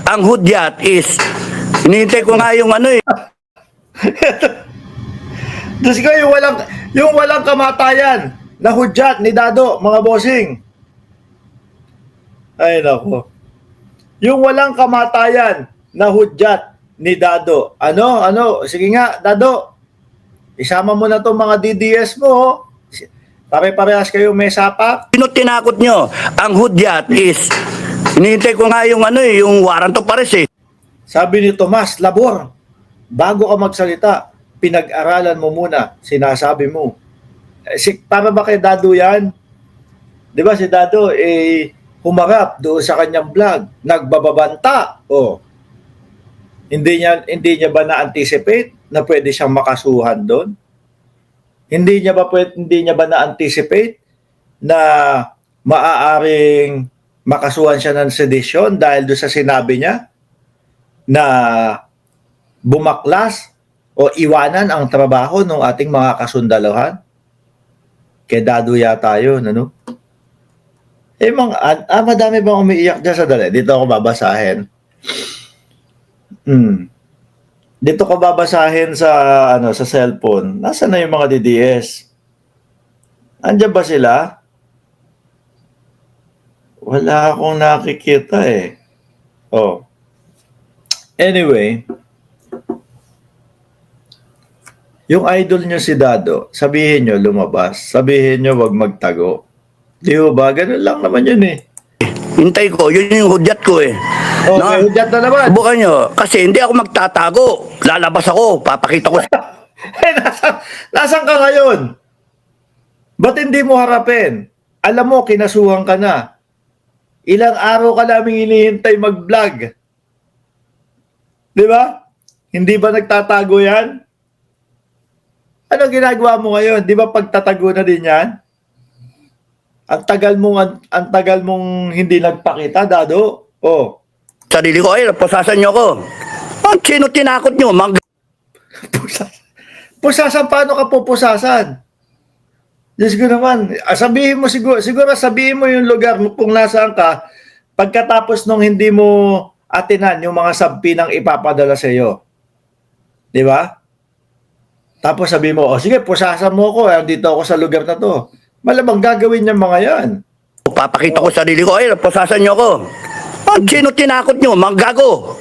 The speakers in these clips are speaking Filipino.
Ang hudyat is, hinihintay ko nga yung ano eh. Diyos ko, yung walang kamatayan na hudyat ni Dado, mga bossing. Ay, nako. Yung walang kamatayan na hudyat ni Dado. Ano? Sige nga, Dado. Isama mo na itong mga DDS mo. Oh. Pare-parehas kayo may sapak. Sino tinakot nyo? Ang hudyat is, hinihintay ko nga yung ano eh, yung warrant of arrest eh. Sabi ni Tomas Labor, bago ka magsalita, pinag-aralan mo muna, sinasabi mo. Para ba kay Dado yan? Di ba si Dado, humarap doon sa kanyang vlog, nagbababanta. Oh. Hindi niya ba na-anticipate na pwede siyang makasuhan doon? Hindi niya ba na-anticipate na maaaring makasuhan siya ng sedisyon dahil doon sa sinabi niya na bumaklas o iwanan ang trabaho ng ating mga kasundalohan? Kay Dado yata yun, ano? Madami bang umiiyak dyan sa dali? Dito ako babasahin. Dito ko babasahin sa sa cellphone. Nasaan na yung mga DDS? Andiyan ba sila? Wala akong nakikita eh. Oh. Anyway, yung idol nyo si Dado, sabihin nyo lumabas. Sabihin nyo wag magtago. Di ba? Ganun lang naman yun eh. Hintay ko, yun yung hudyat ko eh. Oh, may hudyat na naman. Subukan nyo, kasi hindi ako magtatago. Lalabas ako, papakita ko. Nasaan ka ngayon? Ba't hindi mo harapin? Alam mo, kinasuhan ka na. Ilang araw ka naming hinihintay mag-vlog. Di ba? Hindi ba nagtatago yan? Ano ginagawa mo ngayon? Di ba pagtatago na din yan? Ang tagal mong hindi nagpakita, Dado. Oh. Sarili ko, ay, pusasan nyo ko. Sino tinakot nyo? Pusasan, paano ka pupusasan? Diyos ko naman, sabihin mo siguro sabihin mo yung lugar kung nasaan ka pagkatapos nung hindi mo atinan yung mga sabpinang ipapadala sa iyo. Di ba? Tapos sabihin mo, sige, pusasan mo ko, dito ako sa lugar na to. Malamang gagawin niya mga yan. Papakita ko sarili ko, ay, pusasan nyo ko. Sino tinakot nyo? Manggago.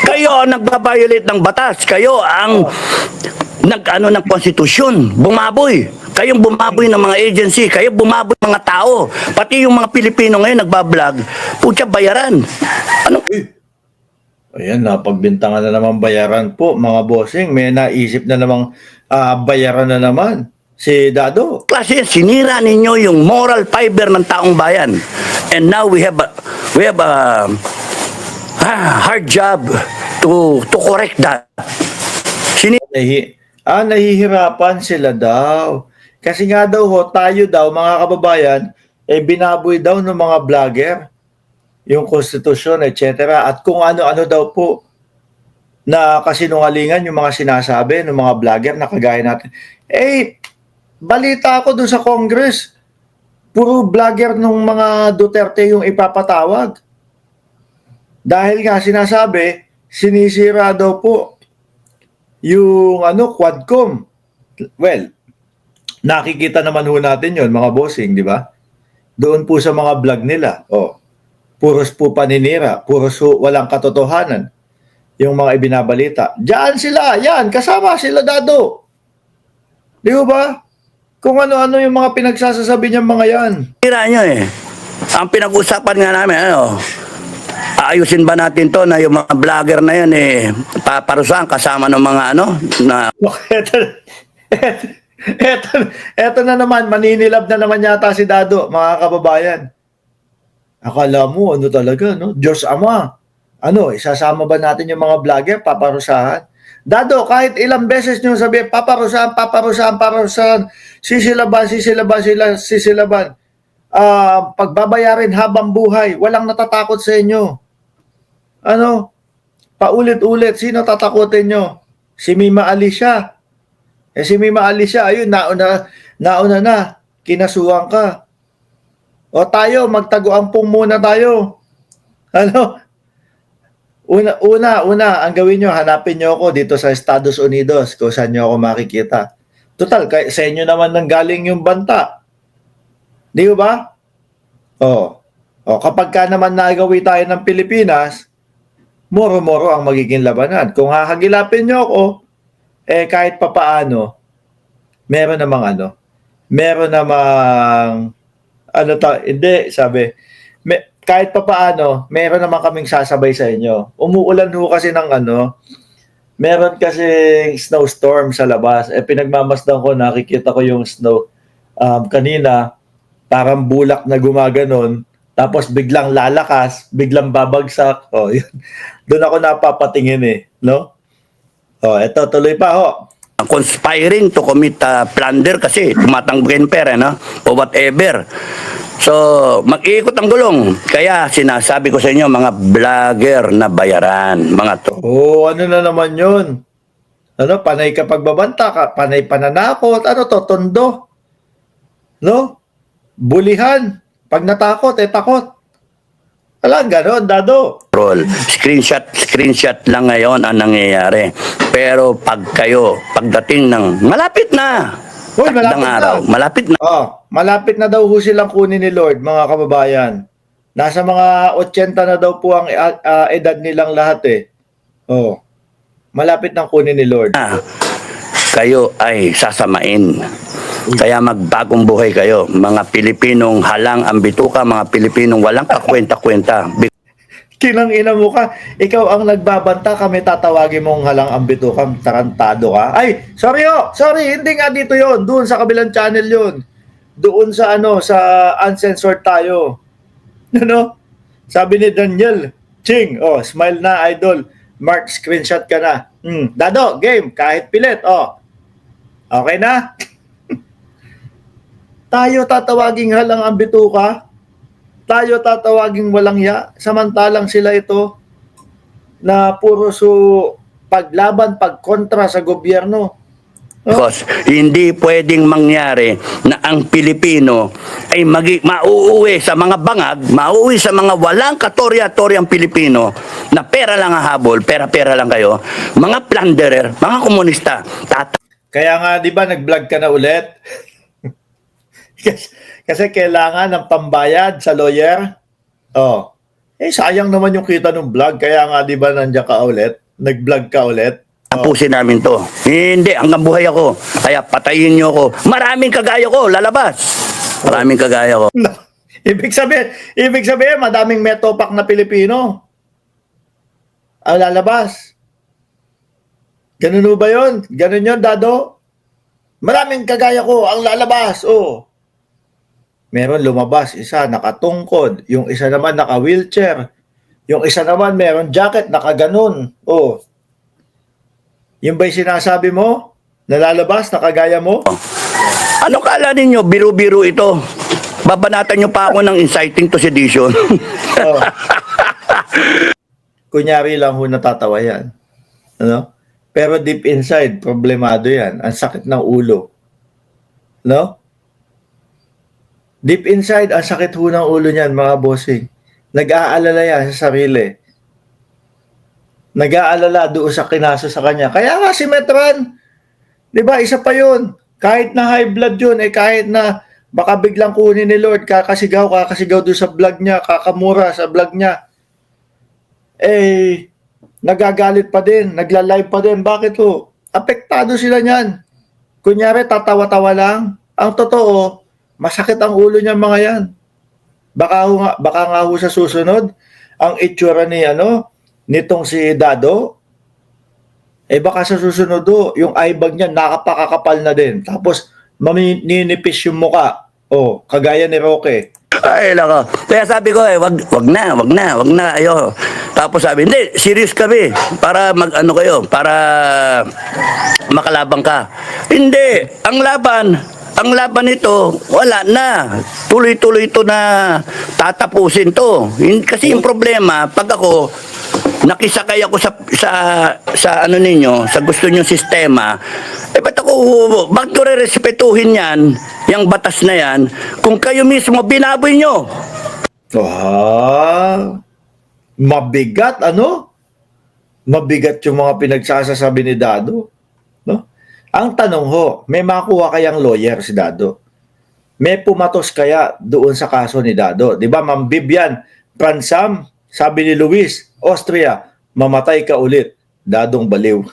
Kayo ang nagbabiolate ng batas. Kayo ang nag-ano ng konstitusyon. Bumaboy. Kayong bumaboy ng mga agency. Kayo bumaboy ng mga tao. Pati yung mga Pilipino ngayon nagbablog. Pucha, bayaran. Ano? Ayan, napagbintangan na naman bayaran po, mga bossing. May naisip na namang bayaran na naman si Dado. Kasi sinira ninyo yung moral fiber ng taong bayan. And now we have a hard job to correct that. Nahihirapan sila daw. Kasi nga daw tayo daw, mga kababayan, binaboy daw ng mga vlogger yung konstitusyon, etc. At kung ano-ano daw po na kasinungalingan yung mga sinasabi ng mga vlogger na kagaya natin. Balita ako dun sa Congress, puro vlogger nung mga Duterte yung ipapatawag. Dahil nga sinasabi, sinisira daw po yung Quadcom. Well, nakikita naman ho natin yon, mga bossing, di ba? Doon po sa mga vlog nila. Puros po paninira, puros walang katotohanan yung mga ibinabalita. Diyan sila, yan, kasama sila, Dado. Di ba? Kung ano-ano yung mga pinagsasasabi niyang mga yan. Tira nyo eh. Ang pinag-usapan nga namin, ayusin ba natin to na yung mga vlogger na yan paparusahan kasama ng mga na... Eto na naman, maninilab na naman yata si Dado, mga kababayan. Akala mo, talaga, no? Diyos Ama. Isasama ba natin yung mga vlogger, paparusahan? Dado, kahit ilang beses nyo sabi, paparusahan, sisilaban. Pagbabayarin habang buhay, walang natatakot sa inyo. Paulit-ulit, sino tatakutin nyo? Si Mima Alicia. Si Mima Alicia, ayun, nauna na, kinasuhan ka. O tayo, magtago-ampong muna tayo. Una, ang gawin nyo, hanapin nyo ako dito sa Estados Unidos kung saan nyo ako makikita. Total, sa inyo naman nang galing yung banta. Di ba? Kapag ka naman nagawi tayo ng Pilipinas, moro-moro ang magiging labanan. Kung hahagilapin nyo ako, kahit papaano, meron namang hindi, sabi, kahit papaano, meron naman kaming sasabay sa inyo. Umuulan ho kasi meron kasi snowstorm sa labas. Pinagmamasdan ko, nakikita ko yung snow. Kanina, parang bulak na gumaganon, tapos biglang lalakas, biglang babagsak. Yun. Doon ako napapatingin no? Eto, tuloy pa ho. Conspiring to commit plunder kasi tumatanggapin pera, no? O whatever. So, mag-iikot ang gulong. Kaya sinasabi ko sa inyo, mga vlogger na bayaran, mga to. Ano na naman yun? Panay ka pagbabanta ka, panay pananakot, tondo. No? Bulihan. Pag natakot, takot. Alam, gano'n, Dado. Roll. Screenshot lang ngayon ang nangyayari. Pero pagdating ng malapit na. Hoy, malapit takdang na. araw, malapit na. Malapit na daw ho silang kunin ni Lord, mga kababayan. Nasa mga 80 na daw po ang edad nilang lahat malapit nang kunin ni Lord. Kayo ay sasamain. Kaya magbagong buhay kayo. Mga Pilipinong halang ang bituka, mga Pilipinong walang kakwenta-kwenta. Kinang ina mo ka, ikaw ang nagbabanta, kami tatawagin mong halang ang bituka, tarantado ka. Ay, sorry, hindi nga dito yon, doon sa kabilang channel yon. Doon sa sa uncensored tayo. Sabi ni Daniel, Ching, smile na idol. Mark, screenshot ka na. Dado, game, kahit pilit, Okay na? Tayo tatawaging halang ang bituka. Tayo tatawaging walang ya. Samantalang sila ito na puro paglaban, pagkontra sa gobyerno. Because hindi pwedeng mangyari na ang Pilipino ay mauuwi sa mga bangag, mauuwi sa mga walang katorya-toryang Pilipino na pera lang ang habol, pera-pera lang kayo, mga plunderer, mga komunista. Kaya nga, di ba, nag-vlog ka na ulit? Kasi kailangan ng pambayad sa lawyer. Sayang naman yung kita ng vlog. Kaya nga, di ba, nandiyan ka ulit? Nag-vlog ka ulit? Tapusin namin to. Hindi, hanggang buhay ako. Kaya patayin nyo ako. Maraming kagaya ko, lalabas. Maraming kagaya ko. Ibig sabihin, madaming metopak na Pilipino ang lalabas. Ganun ba yun? Ganun yun, Dado? Maraming kagaya ko ang lalabas. Meron lumabas, isa nakatungkod, yung isa naman naka-wheelchair, yung isa naman meron jacket, nakaganon. Yung ba'y sinasabi mo? Nalalabas, nakagaya mo? Ano kala ninyo? Biro-biro ito. Babanatan nyo pa ako ng inciting to sedition. Kunyari lang ho natatawa yan. Pero deep inside, problemado yan. Ang sakit ng ulo. Deep inside, ang sakit ho ng ulo niyan, mga bossing. Nag-aalala yan sa sarili. Nag-aalala doon sa kinaso sa kanya. Kaya nga si Metran, di ba, isa pa yun. Kahit na high blood yun, kahit na baka biglang kunin ni Lord, kakasigaw doon sa vlog niya, kakamura sa vlog niya. Nagagalit pa din, nagla-live pa din. Bakit ho? Apektado sila niyan. Kunyari, tatawa-tawa lang. Ang totoo, masakit ang ulo niya mga yan. Baka nga ho sa susunod, ang itsura nitong si Dado, baka sa susunod yung eye bag niya nakapakakapal na din. Tapos, maninipis yung muka. Kagaya ni Roque. Ay, lako. Kaya sabi ko, wag na, ayo. Tapos sabi, hindi, serious kami. Para para makalabang ka. Hindi, ang laban nito, wala na. Tuloy-tuloy ito na tatapusin to. Kasi yung problema, pag ako, nakisakay ako sa sa gusto nyo sistema, bakit ko re-respetuhin yan, yung batas na yan, kung kayo mismo binaboy nyo? Mabigat, mabigat yung mga pinagsasasabi ni Dado. No? Ang tanong ho, may makuha kayang lawyer si Dado? May pumatos kaya doon sa kaso ni Dado? Di ba, Ma'am Vivian Pransam, sabi ni Luis, Austria, mamatay ka ulit, Dadong baliw.